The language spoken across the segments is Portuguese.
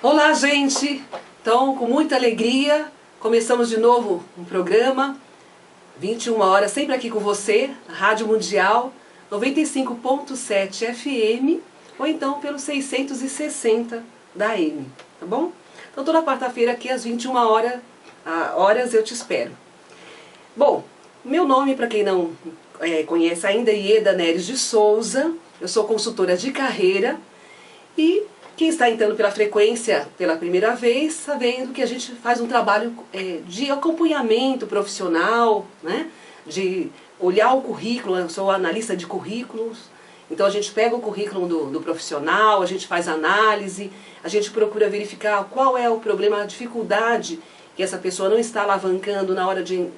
Olá, gente! Então, com muita alegria, começamos de novo um programa, 21 horas, sempre aqui com você, na Rádio Mundial, 95.7 FM, ou então pelo 660 da AM, tá bom? Então, toda quarta-feira aqui às 21 horas eu te espero. Bom, meu nome, para quem não conhece ainda, é Ieda Neres de Souza, eu sou consultora de carreira e quem está entrando pela frequência pela primeira vez, sabendo que a gente faz um trabalho de acompanhamento profissional, né? De olhar o currículo, eu sou analista de currículos, então a gente pega o currículo do profissional, a gente faz análise, a gente procura verificar qual é o problema, a dificuldade que essa pessoa não está alavancando na hora de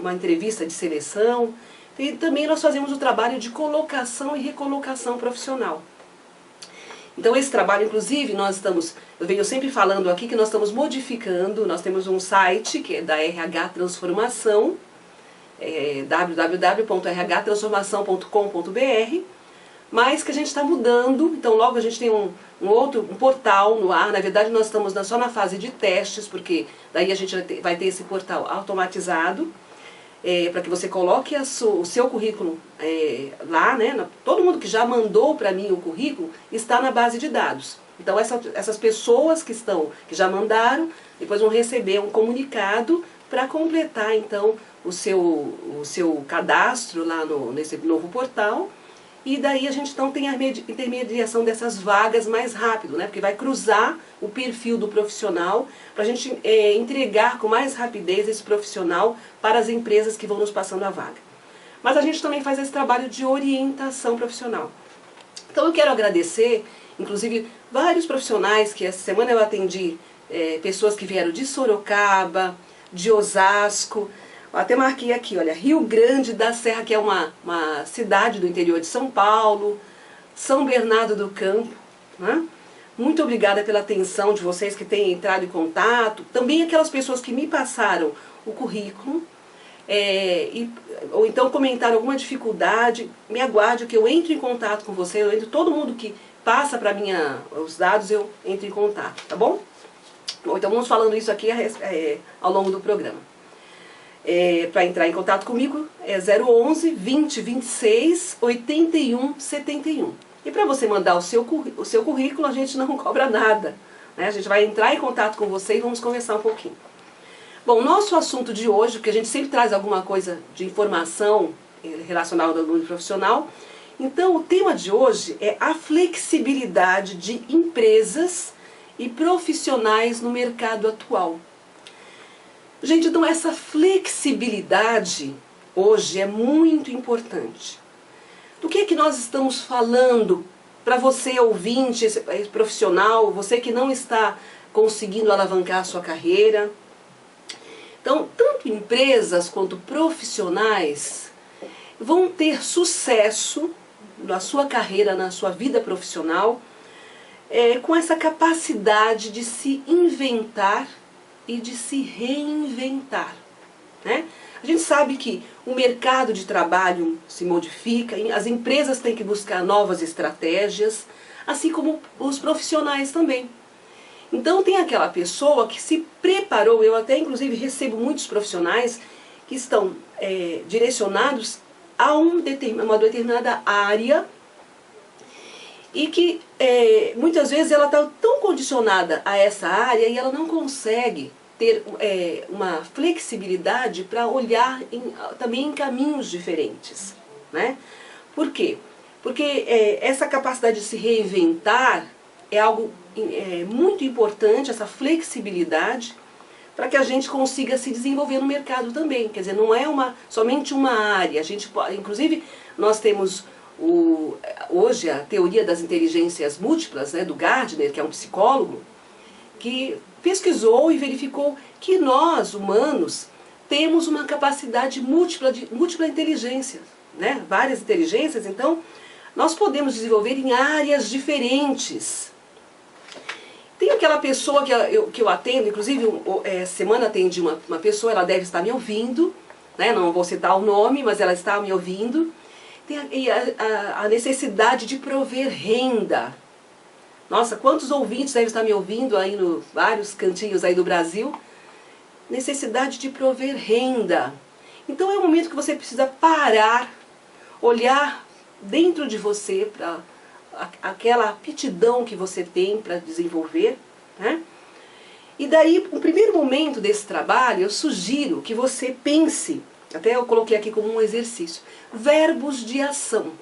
uma entrevista de seleção. E também nós fazemos o trabalho de colocação e recolocação profissional. Então esse trabalho, inclusive, eu venho sempre falando aqui que nós estamos modificando, nós temos um site que é da RH Transformação, www.rhtransformação.com.br, mas que a gente está mudando, então logo a gente tem um portal no ar. Na verdade nós estamos só na fase de testes, porque daí a gente vai ter esse portal automatizado, para que você coloque o seu currículo lá, né? Todo mundo que já mandou para mim o currículo está na base de dados. Então essas pessoas que já mandaram, depois vão receber um comunicado para completar então o seu cadastro lá nesse novo portal. E daí a gente então tem a intermediação dessas vagas mais rápido, né? Porque vai cruzar o perfil do profissional para a gente entregar com mais rapidez esse profissional para as empresas que vão nos passando a vaga. Mas a gente também faz esse trabalho de orientação profissional. Então eu quero agradecer, inclusive, vários profissionais que essa semana eu atendi, pessoas que vieram de Sorocaba, de Osasco. Até marquei aqui, olha, Rio Grande da Serra, que é uma cidade do interior de São Paulo, São Bernardo do Campo, né? Muito obrigada pela atenção de vocês que têm entrado em contato, também aquelas pessoas que me passaram o currículo, ou então comentaram alguma dificuldade, me aguarde que eu entro em contato com você, todo mundo que passa para mim os dados, eu entro em contato, tá bom? Bom, então vamos falando isso aqui ao longo do programa. Para entrar em contato comigo é 011 20 26 81 71. E para você mandar o seu currículo, a gente não cobra nada, né? A gente vai entrar em contato com você e vamos conversar um pouquinho. Bom, nosso assunto de hoje, porque a gente sempre traz alguma coisa de informação relacionada ao mundo profissional, então o tema de hoje é a flexibilidade de empresas e profissionais no mercado atual. Gente, então essa flexibilidade hoje é muito importante. Do que é que nós estamos falando para você, ouvinte, esse profissional, você que não está conseguindo alavancar a sua carreira? Então, tanto empresas quanto profissionais vão ter sucesso na sua carreira, na sua vida profissional, com essa capacidade de se inventar e de se reinventar, né? A gente sabe que o mercado de trabalho se modifica, as empresas têm que buscar novas estratégias, assim como os profissionais também. Então tem aquela pessoa que se preparou, eu até inclusive recebo muitos profissionais que estão direcionados a uma determinada área e que muitas vezes ela está tão condicionada a essa área e ela não consegue ter uma flexibilidade para olhar também em caminhos diferentes, né? Por quê? Porque essa capacidade de se reinventar é algo muito importante, essa flexibilidade, para que a gente consiga se desenvolver no mercado também. Quer dizer, não é somente uma área. Inclusive, nós temos hoje a teoria das inteligências múltiplas, né, do Gardner, que é um psicólogo, que pesquisou e verificou que nós, humanos, temos uma capacidade múltipla inteligência, né? Várias inteligências, então nós podemos desenvolver em áreas diferentes. Tem aquela pessoa que eu atendo, inclusive semana atendi uma pessoa, ela deve estar me ouvindo, né? Não vou citar o nome, mas ela está me ouvindo. Tem a necessidade de prover renda. Nossa, quantos ouvintes devem estar me ouvindo aí no vários cantinhos aí do Brasil? Necessidade de prover renda. Então é um momento que você precisa parar, olhar dentro de você para aquela aptidão que você tem para desenvolver, né? E daí, no primeiro momento desse trabalho, eu sugiro que você pense, até eu coloquei aqui como um exercício, verbos de ação.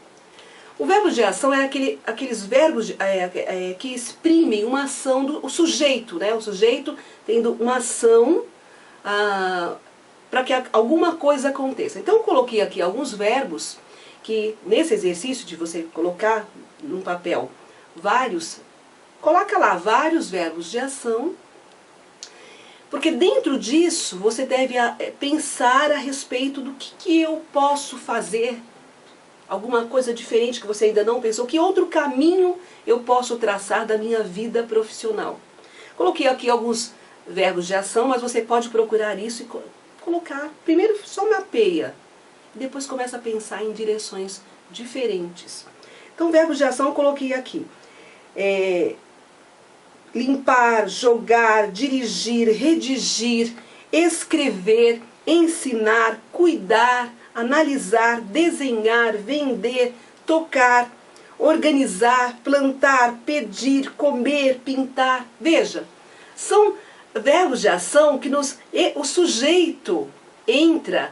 O verbo de ação é aqueles verbos que exprimem uma ação do sujeito, né? O sujeito tendo uma ação para que alguma coisa aconteça. Então eu coloquei aqui alguns verbos que nesse exercício de você colocar num papel coloca lá vários verbos de ação, porque dentro disso você deve pensar a respeito do que eu posso fazer, alguma coisa diferente que você ainda não pensou, que outro caminho eu posso traçar da minha vida profissional. Coloquei aqui alguns verbos de ação, mas você pode procurar isso e colocar, primeiro só mapeia, depois começa a pensar em direções diferentes. Então, verbos de ação eu coloquei aqui. Limpar, jogar, dirigir, redigir, escrever, ensinar, cuidar, analisar, desenhar, vender, tocar, organizar, plantar, pedir, comer, pintar. Veja, são verbos de ação que o sujeito entra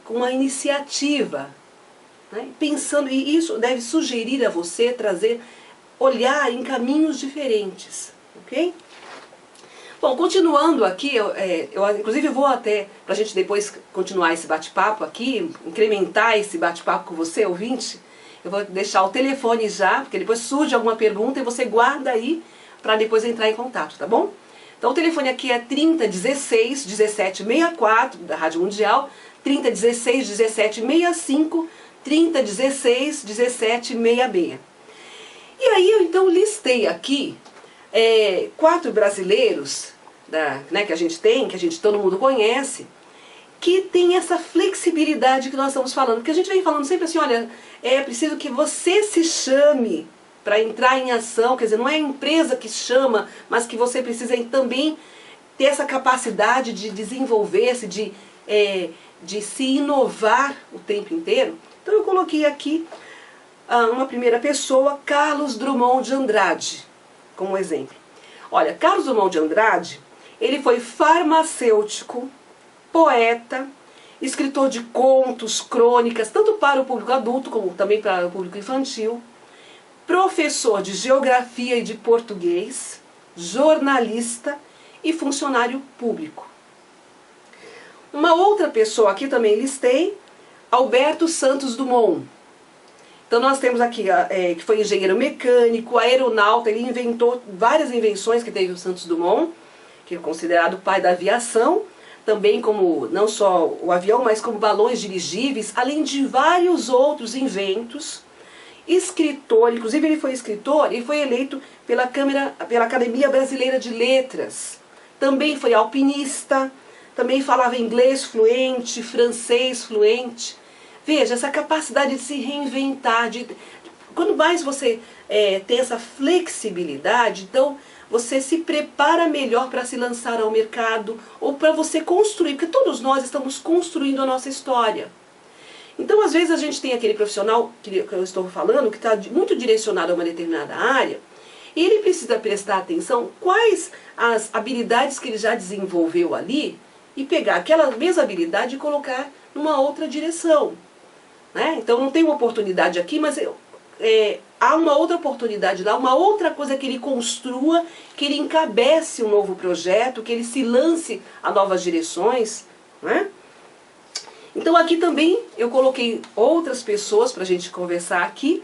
com uma iniciativa, né, pensando, e isso deve sugerir a você olhar em caminhos diferentes, ok? Bom, continuando aqui, inclusive eu vou até, para a gente depois continuar esse bate-papo aqui, incrementar esse bate-papo com você, ouvinte, eu vou deixar o telefone já, porque depois surge alguma pergunta e você guarda aí para depois entrar em contato, tá bom? Então o telefone aqui é 3016 1764, da Rádio Mundial, 3016 1765, 3016 1766. E aí eu então listei aqui 4 brasileiros, né, que todo mundo conhece, que tem essa flexibilidade que nós estamos falando. Porque a gente vem falando sempre assim, olha, é preciso que você se chame para entrar em ação, quer dizer, não é a empresa que chama, mas que você precisa também ter essa capacidade de desenvolver-se, de se inovar o tempo inteiro. Então eu coloquei aqui uma primeira pessoa, Carlos Drummond de Andrade, como exemplo. Olha, Carlos Drummond de Andrade, ele foi farmacêutico, poeta, escritor de contos, crônicas, tanto para o público adulto como também para o público infantil, professor de geografia e de português, jornalista e funcionário público. Uma outra pessoa aqui também listei, Alberto Santos Dumont. Então nós temos aqui, que foi engenheiro mecânico, aeronauta, ele inventou várias invenções que teve o Santos Dumont, que é considerado o pai da aviação, também como, não só o avião, mas como balões dirigíveis, além de vários outros inventos. Escritor, inclusive ele foi escritor e foi eleito pela Academia Brasileira de Letras. Também foi alpinista, também falava inglês fluente, francês fluente. Veja, essa capacidade de se reinventar, quando mais você tem essa flexibilidade, então você se prepara melhor para se lançar ao mercado ou para você construir, porque todos nós estamos construindo a nossa história. Então, às vezes, a gente tem aquele profissional que eu estou falando, que está muito direcionado a uma determinada área, e ele precisa prestar atenção quais as habilidades que ele já desenvolveu ali, e pegar aquela mesma habilidade e colocar numa outra direção, né? Então, não tem uma oportunidade aqui, mas há uma outra oportunidade lá, uma outra coisa que ele construa, que ele encabece um novo projeto, que ele se lance a novas direções, né? Então aqui também eu coloquei outras pessoas para a gente conversar aqui.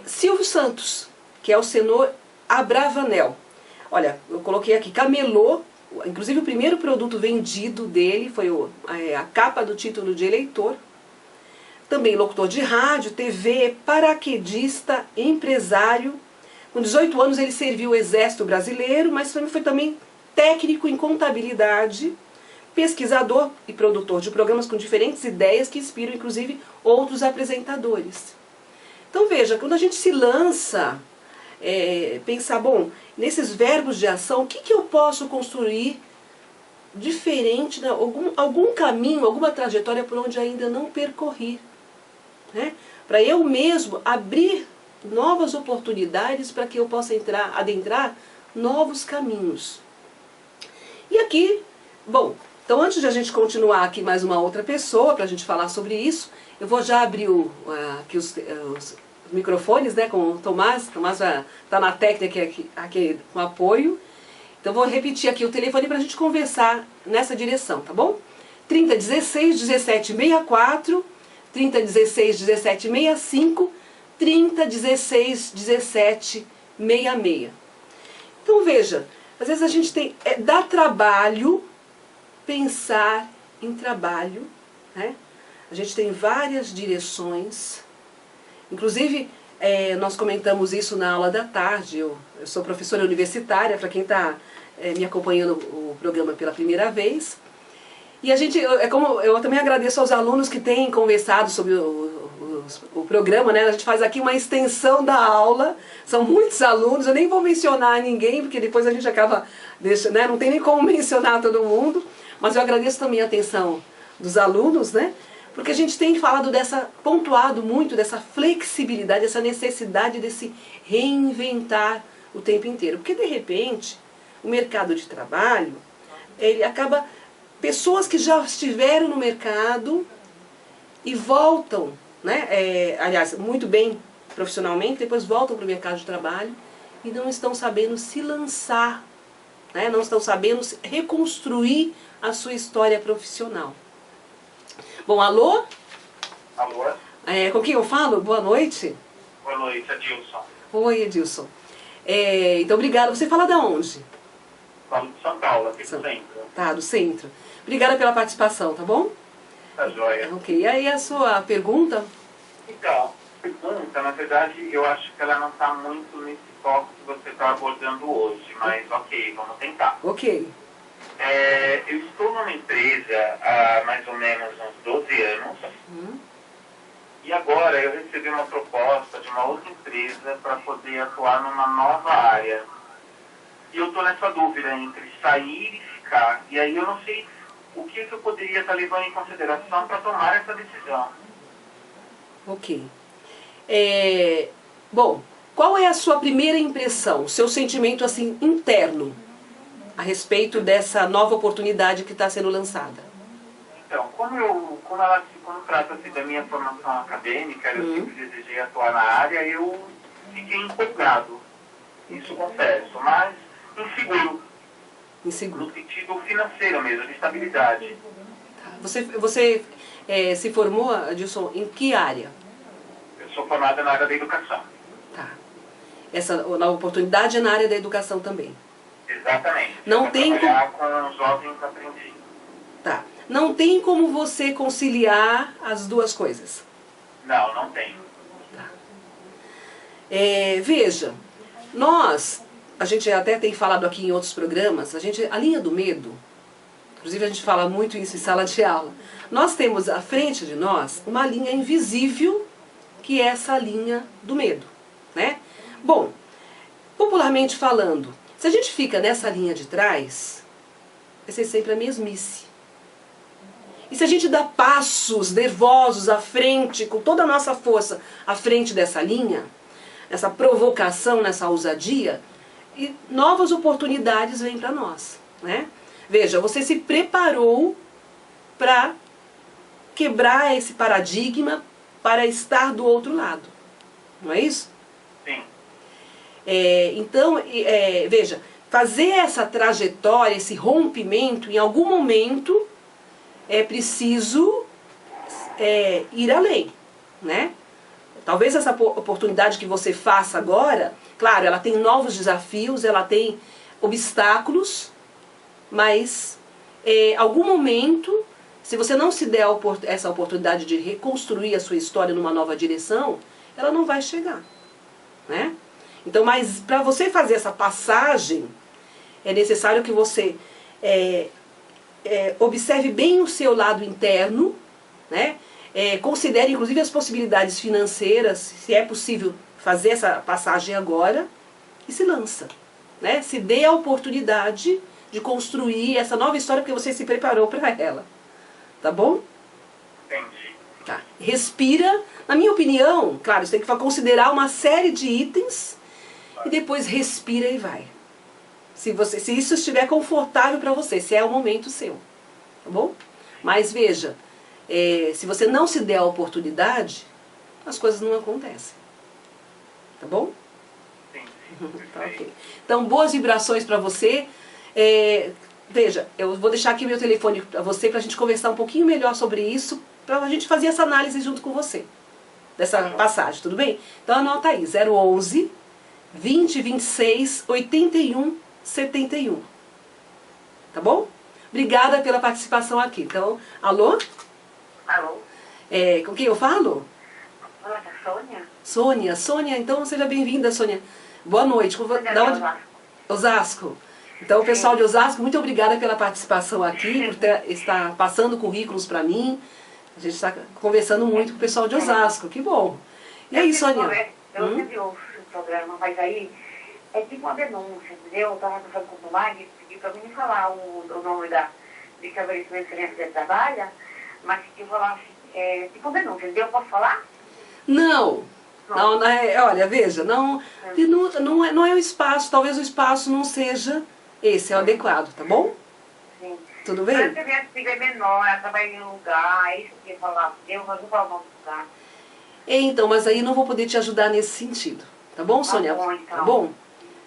Silvio Santos, que é o senhor Abravanel. Olha, eu coloquei aqui camelô, inclusive o primeiro produto vendido dele foi a capa do título de eleitor. Também locutor de rádio, TV, paraquedista, empresário. Com 18 anos ele serviu o Exército Brasileiro, mas foi também técnico em contabilidade, pesquisador e produtor de programas com diferentes ideias que inspiram, inclusive, outros apresentadores. Então veja, quando a gente se lança pensar, bom, nesses verbos de ação, o que eu posso construir diferente, algum caminho, alguma trajetória por onde ainda não percorri, né? Para eu mesmo abrir novas oportunidades para que eu possa adentrar novos caminhos. E aqui, bom, então antes de a gente continuar aqui mais uma outra pessoa para a gente falar sobre isso, eu vou já abrir aqui os microfones, né, com o Tomás. O Tomás já está na técnica aqui com apoio. Então vou repetir aqui o telefone para a gente conversar nessa direção, tá bom? 3016 1764, 3016 1765, 3016 1766. Então veja, às vezes a gente dá trabalho pensar em trabalho, né? A gente tem várias direções, inclusive nós comentamos isso na aula da tarde. Eu sou professora universitária, para quem está me acompanhando o programa pela primeira vez. E a gente, eu também agradeço aos alunos que têm conversado sobre o programa, né? A gente faz aqui uma extensão da aula, são muitos alunos, eu nem vou mencionar ninguém, porque depois a gente acaba, né? Não tem nem como mencionar todo mundo, mas eu agradeço também a atenção dos alunos, né? Porque a gente tem pontuado muito dessa flexibilidade, essa necessidade de se reinventar o tempo inteiro. Porque de repente, o mercado de trabalho, ele acaba, pessoas que já estiveram no mercado e voltam, né, aliás, muito bem profissionalmente, depois voltam para o mercado de trabalho e não estão sabendo se lançar, né, não estão sabendo reconstruir a sua história profissional. Bom, alô? Alô? Com quem eu falo? Boa noite. Boa noite, Edilson. Oi, Edilson. Então, obrigada. Você fala de onde? Falo de São Paulo, aqui do centro. Tá, do centro. Obrigada pela participação, tá bom? Tá joia. Ok, e aí a sua pergunta? Então, pergunta, na verdade, eu acho que ela não está muito nesse foco que você está abordando hoje, mas ok, vamos tentar. Ok. Eu estou numa empresa há mais ou menos uns 12 anos, e agora eu recebi uma proposta de uma outra empresa para poder atuar numa nova área. E eu estou nessa dúvida entre sair e ficar, e aí eu não sei o que eu poderia estar levando em consideração para tomar essa decisão. Ok. Bom, qual é a sua primeira impressão, o seu sentimento assim interno a respeito dessa nova oportunidade que está sendo lançada? Então, como trata-se da minha formação acadêmica, eu sempre desejei atuar na área, eu fiquei empolgado, isso confesso, mas inseguro. Inseguro. No sentido financeiro mesmo, de estabilidade. Você se formou, Adilson, em que área? Eu sou formada na área da educação. Tá. Essa nova oportunidade é na área da educação também. Exatamente. Não tem trabalhar com jovens aprendiz. Tá. Não tem como você conciliar as duas coisas? Não, não tem. Tá. Veja, a gente até tem falado aqui em outros programas, a linha do medo, inclusive a gente fala muito isso em sala de aula, nós temos à frente de nós uma linha invisível, que é essa linha do medo, né? Bom, popularmente falando, se a gente fica nessa linha de trás, vai ser sempre a mesmice. E se a gente dá passos nervosos à frente, com toda a nossa força à frente dessa linha, essa provocação, nessa ousadia, e novas oportunidades vêm para nós, né? Veja, você se preparou para quebrar esse paradigma, para estar do outro lado, não é isso? Sim. Então, veja, fazer essa trajetória, esse rompimento, em algum momento é preciso ir além, né? Talvez essa oportunidade que você faça agora, claro, ela tem novos desafios, ela tem obstáculos, mas algum momento, se você não se der essa oportunidade de reconstruir a sua história numa nova direção, ela não vai chegar, né? Então, mas para você fazer essa passagem, é necessário que você observe bem o seu lado interno, né? Considere inclusive as possibilidades financeiras, se é possível fazer essa passagem agora, e se lança, né? Se dê a oportunidade de construir essa nova história porque você se preparou para ela, tá bom? Entendi. Tá. Respira, na minha opinião, claro, você tem que considerar uma série de itens e depois respira e vai. Se isso estiver confortável para você, se é o momento seu, tá bom? Mas veja, se você não se der a oportunidade, as coisas não acontecem, tá bom? Sim. Tá, ok. Então, boas vibrações para você. Veja, eu vou deixar aqui meu telefone para você, para a gente conversar um pouquinho melhor sobre isso, para a gente fazer essa análise junto com você, dessa passagem, tudo bem? Então anota aí, 011 20 26 81 71. Tá bom? Obrigada pela participação aqui. Então, alô? Alô? Com quem eu falo? Olá, Sônia? Sônia, então seja bem-vinda, Sônia. Boa noite. Da onde? Osasco. Então, pessoal de Osasco, muito obrigada pela participação aqui, por estar passando currículos para mim. A gente está conversando muito com o pessoal de Osasco, que bom. E aí, Sônia? Eu sempre ouço o programa, mas aí é tipo uma denúncia, entendeu? Eu estava conversando com o Magno, pedi para mim falar o nome de estabelecimento que a gente trabalha, mas que falar tipo uma denúncia, entendeu? Eu posso falar? Não, olha, veja, não é o espaço, talvez o espaço não seja esse, é o adequado, tá bom? Sim. Tudo bem? Mas a minha filha é menor, ela trabalha em um lugar, é isso que eu ia falar, entendeu? Mas não falar o nome do lugar. Então, mas aí não vou poder te ajudar nesse sentido, tá bom, Sônia? Tá bom, então. Tá bom?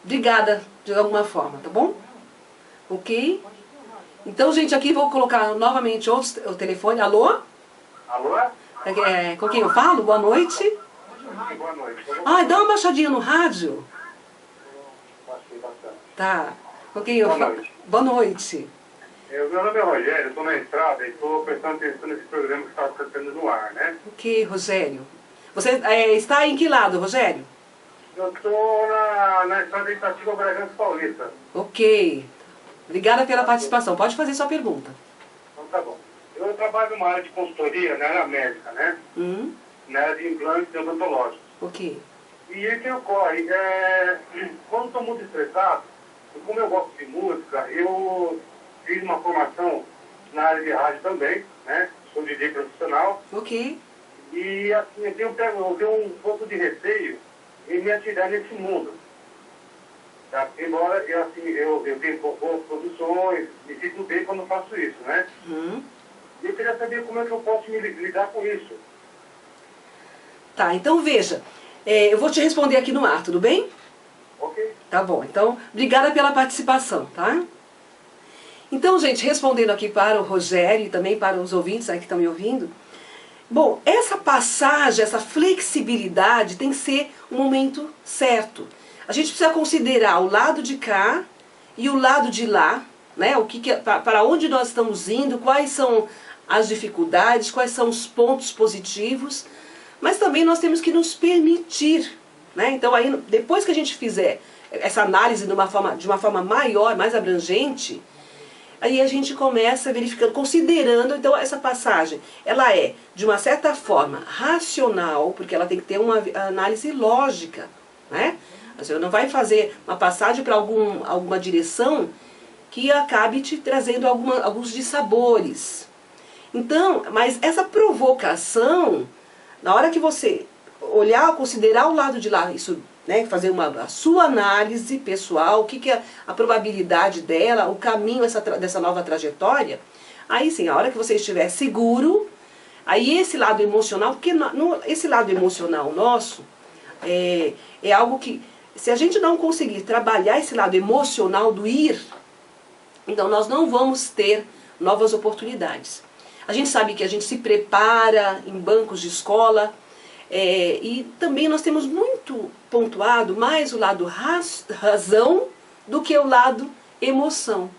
Obrigada, de alguma forma, tá bom? Ok? Então, gente, aqui vou colocar novamente o telefone. Alô? Alô? Com quem eu falo? Boa noite. Boa noite. Dá uma baixadinha no rádio. Passei bastante. Tá. Com quem eu Boa falo? noite. Boa noite. Meu nome é Rogério, estou na estrada e estou prestando atenção nesse programa que está ficando no ar, né? Ok, Rogério. Você está em que lado, Rogério? Eu estou na estrada de Itatiba, Bragança Paulista. Ok. Obrigada pela participação. Pode fazer sua pergunta. Então tá bom. Eu trabalho numa área de consultoria, na área médica, né? Na área de implantes odontológicos. Ok. E o que ocorre? Quando estou muito estressado, e como eu gosto de música, eu fiz uma formação na área de rádio também, né? Sou DJ profissional. Ok. E assim, eu tenho um pouco de receio em me atirar nesse mundo. Tá? Embora eu tenho boas produções, me sinto bem quando faço isso, né? E eu queria saber como é que eu posso me lidar com isso. Tá, então veja. Eu vou te responder aqui no ar, tudo bem? Ok. Tá bom, então, obrigada pela participação, tá? Então, gente, respondendo aqui para o Rogério e também para os ouvintes aí que estão me ouvindo. Bom, essa passagem, essa flexibilidade tem que ser o momento certo. A gente precisa considerar o lado de cá e o lado de lá, né? Para onde nós estamos indo, quais são as dificuldades, quais são os pontos positivos, mas também nós temos que nos permitir, né? Então aí, depois que a gente fizer essa análise de uma forma maior, mais abrangente, aí a gente começa verificando, considerando, então essa passagem, ela é, de uma certa forma, racional, porque ela tem que ter uma análise lógica, né? Você não vai fazer uma passagem para alguma direção que acabe te trazendo alguns dissabores. Então, mas essa provocação, na hora que você olhar, considerar o lado de lá, isso, né, fazer a sua análise pessoal, o que é a probabilidade dela, o caminho dessa nova trajetória, aí sim, a hora que você estiver seguro, aí esse lado emocional, porque esse lado emocional nosso é algo que, se a gente não conseguir trabalhar esse lado emocional do ir, então nós não vamos ter novas oportunidades. A gente sabe que a gente se prepara em bancos de escola, e também nós temos muito pontuado mais o lado razão do que o lado emoção,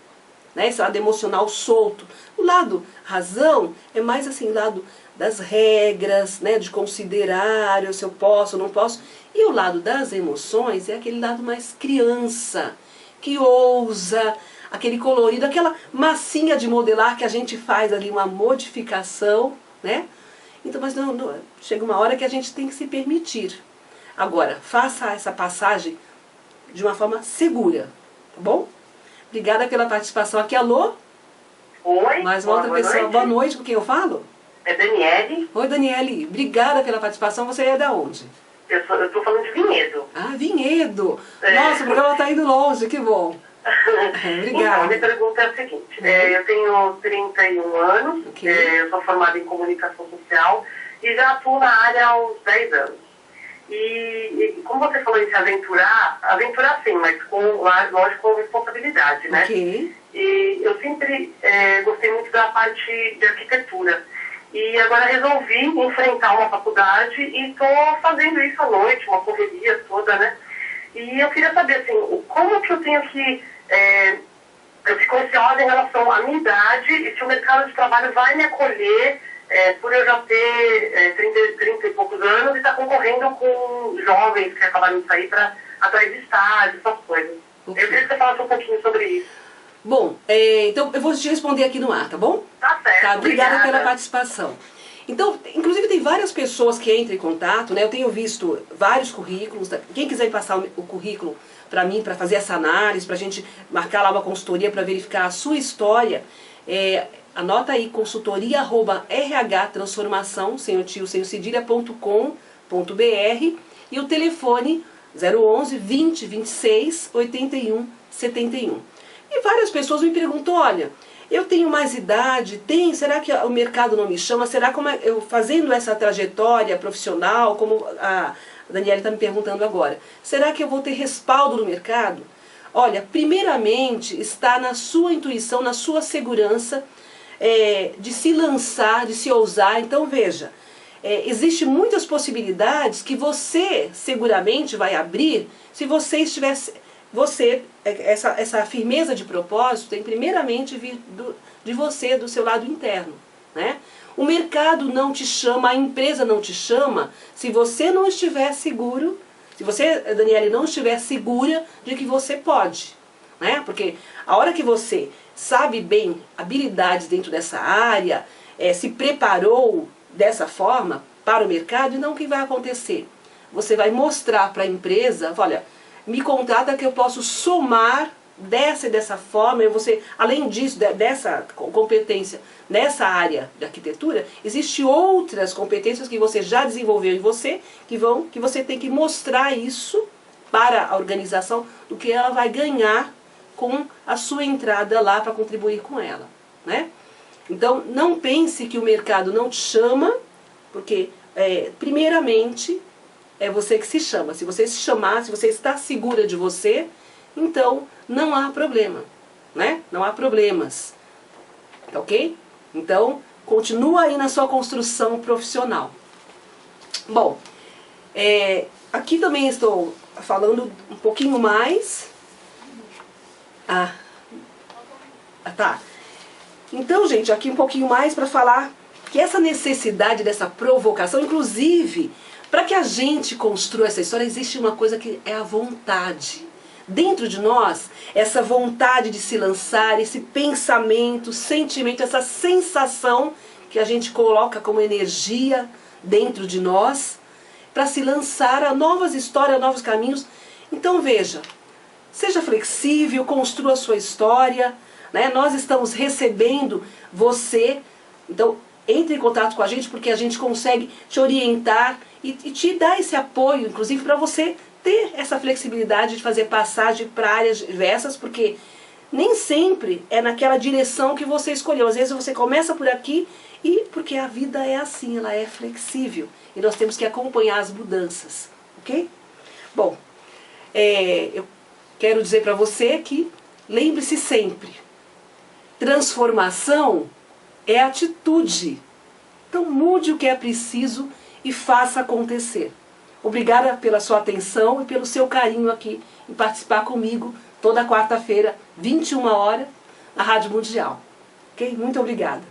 né? Esse lado emocional solto. O lado razão é mais assim, o lado das regras, né? De considerar se eu posso ou não posso. E o lado das emoções é aquele lado mais criança, que ousa, aquele colorido, aquela massinha de modelar que a gente faz ali, uma modificação, né? Então, mas chega uma hora que a gente tem que se permitir. Agora, faça essa passagem de uma forma segura, tá bom? Obrigada pela participação aqui. Alô? Oi, Mais uma outra pessoa. noite. Boa noite, com quem eu falo? É Daniele. Oi, Daniele. Obrigada pela participação. Você é da onde? Eu tô falando de Vinhedo. Ah, Vinhedo. É. Nossa, o programa está indo longe, que bom. Então, Obrigada. minha pergunta é a seguinte. Eu tenho 31 anos, Ok. eu sou formada em comunicação social e já atuo na área há uns 10 anos. E como você falou em se aventurar sim, mas lógico, com responsabilidade, né? Ok. E eu sempre gostei muito da parte de arquitetura. E agora resolvi enfrentar uma faculdade e estou fazendo isso à noite, uma correria toda, né? E eu queria saber, assim, como que eu tenho que... eu fico ansiosa em relação à minha idade e se o mercado de trabalho vai me acolher por eu já ter 30 e poucos anos e estar concorrendo com jovens que acabaram de sair para atrás de estágio, essas coisas. Ok. Eu queria que você falasse um pouquinho sobre isso. Bom, então eu vou te responder aqui no ar, tá bom? Tá certo, Tá, obrigada pela obrigada. participação. Então, inclusive tem várias pessoas que entram em contato, né? Eu tenho visto vários currículos. Quem quiser passar o currículo para mim, para fazer essa análise, para a gente marcar lá uma consultoria para verificar a sua história, anota aí, consultoria@rhtransformação, sem o tio, sem o cedilha.com.br e o telefone 011 20 26 81 71. E várias pessoas me perguntam, olha, eu tenho mais idade, será que o mercado não me chama? Será que eu fazendo essa trajetória profissional, como a Daniela está me perguntando agora, será que eu vou ter respaldo no mercado? Olha, primeiramente está na sua intuição, na sua segurança de se lançar, de se ousar. Então veja, existem muitas possibilidades que você seguramente vai abrir se você estivesse... essa firmeza de propósito tem primeiramente vir de você, do seu lado interno, né? O mercado não te chama, a empresa não te chama, se você não estiver seguro, se você, Daniele, não estiver segura de que você pode, né? Porque a hora que você sabe bem habilidades dentro dessa área, se preparou dessa forma para o mercado, então o que vai acontecer? Você vai mostrar para a empresa, olha, me contrata que eu posso somar dessa e dessa forma, além disso, dessa competência nessa área de arquitetura, existem outras competências que você já desenvolveu em você, que você tem que mostrar isso para a organização, do que ela vai ganhar com a sua entrada lá para contribuir com ela, né? Então, não pense que o mercado não te chama, porque, primeiramente, é você que se chama. Se você se chamar, se você está segura de você, então não há problema, né? Não há problemas, ok? Então, continua aí na sua construção profissional. Bom, aqui também estou falando um pouquinho mais. Tá. Então, gente, aqui um pouquinho mais para falar que essa necessidade dessa provocação, inclusive... Para que a gente construa essa história, existe uma coisa que é a vontade. Dentro de nós, essa vontade de se lançar, esse pensamento, sentimento, essa sensação que a gente coloca como energia dentro de nós, para se lançar a novas histórias, a novos caminhos. Então veja, seja flexível, construa a sua história, né? Nós estamos recebendo você, então entre em contato com a gente, porque a gente consegue te orientar e te dar esse apoio, inclusive para você ter essa flexibilidade de fazer passagem para áreas diversas, porque nem sempre é naquela direção que você escolheu. Às vezes você começa por aqui, porque a vida é assim, ela é flexível, e nós temos que acompanhar as mudanças, ok? Bom, eu quero dizer para você que, lembre-se sempre, transformação é atitude. Então mude o que é preciso e faça acontecer. Obrigada pela sua atenção e pelo seu carinho aqui em participar comigo toda quarta-feira, 21 horas, na Rádio Mundial. Ok? Muito obrigada.